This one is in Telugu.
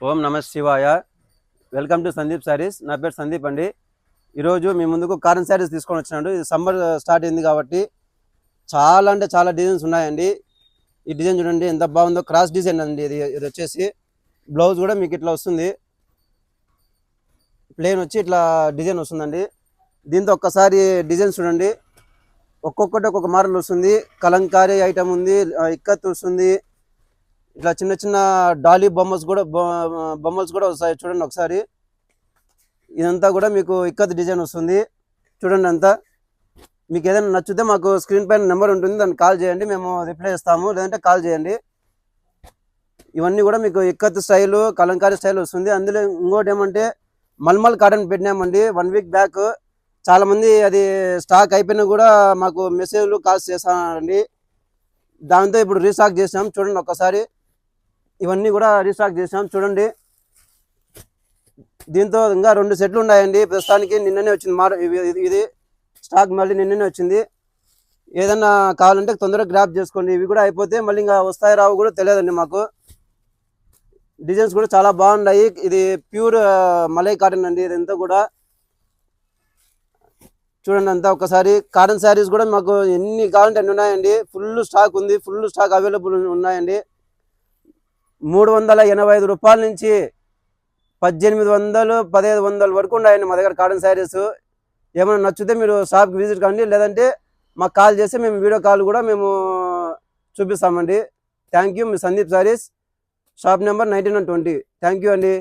ఓం నమ శివాయ. Welcome to Sandeep saris. నా పేరు సందీప్ అండి. ఈరోజు మీ ముందుకు కాటన్ శారీస్ తీసుకొని వచ్చినాడు. ఇది సమ్మర్ స్టార్ట్ అయింది కాబట్టి చాలా అంటే చాలా డిజైన్స్ ఉన్నాయండి. ఈ డిజైన్ చూడండి ఎంత బాగుందో, క్రాస్ డిజైన్ అండి. ఇది వచ్చేసి బ్లౌజ్ కూడా మీకు ఇట్లా వస్తుంది, ప్లెయిన్ వచ్చి ఇట్లా డిజైన్ వస్తుందండి. దీంతో ఒక్కసారి డిజైన్ చూడండి, ఒక్కొక్కటి ఒక్కొక్క మోడల్ వస్తుంది. కలంకారీ ఐటమ్ ఉంది, ఇక్కత్ వస్తుంది, ఇట్లా చిన్న చిన్న డాలీ బొమ్మల్స్ కూడా వస్తాయి. చూడండి ఒకసారి, ఇదంతా కూడా మీకు ఇక్కత్ డిజైన్ వస్తుంది. చూడండి అంతా. మీకు ఏదైనా నచ్చితే మాకు స్క్రీన్ పైన నెంబర్ ఉంటుంది, దాన్ని కాల్ చేయండి, మేము రిప్లై ఇస్తాము. లేదంటే కాల్ చేయండి. ఇవన్నీ కూడా మీకు ఇక్కత్ స్టైలు, కలంకారీ స్టైల్ వస్తుంది. అందులో ఇంకోటి ఏమంటే మల్మల్ కాటన్ పెట్టినామండి 1 వీక్ బ్యాక్. చాలామంది అది స్టాక్ అయిపోయినా కూడా మాకు మెసేజ్లు కాల్స్ చేస్తానండి. దాంతో ఇప్పుడు రీస్టాక్ చేసాం. చూడండి ఒక్కసారి, ఇవన్నీ కూడా రీస్టాక్ చేసాం. చూడండి, దీంతో ఇంకా 2 సెట్లు ఉన్నాయండి ప్రస్తుతానికి. నిన్ననే వచ్చింది ఇది స్టాక్, మళ్ళీ నిన్ననే వచ్చింది. ఏదన్నా కావాలంటే తొందరగా గ్రాప్ చేసుకోండి. ఇవి కూడా అయిపోతే మళ్ళీ ఇంకా వస్తాయి రావు కూడా తెలియదండి మాకు. డిజైన్స్ కూడా చాలా బాగున్నాయి. ఇది ప్యూర్ మలై కాటన్ అండి. ఇదంతా కూడా చూడండి అంతా. ఒకసారి కాటన్ శారీస్ కూడా మాకు ఎన్ని కావాలంటే అన్ని ఉన్నాయండి. ఫుల్ స్టాక్ ఉంది, ఫుల్ స్టాక్ అవైలబుల్ ఉన్నాయండి. 385 రూపాయల నుంచి 1800, 1500 వరకు ఉన్నాయండి మా దగ్గర కాటన్ శారీస్. ఏమైనా నచ్చితే మీరు షాప్కి విజిట్ కండి, లేదంటే మాకు కాల్ చేస్తే మేము వీడియో కాల్ కూడా మేము చూపిస్తామండి. Thank you. మీ Sandeep Sarees, shop number 19 and 20. Thank you అండి.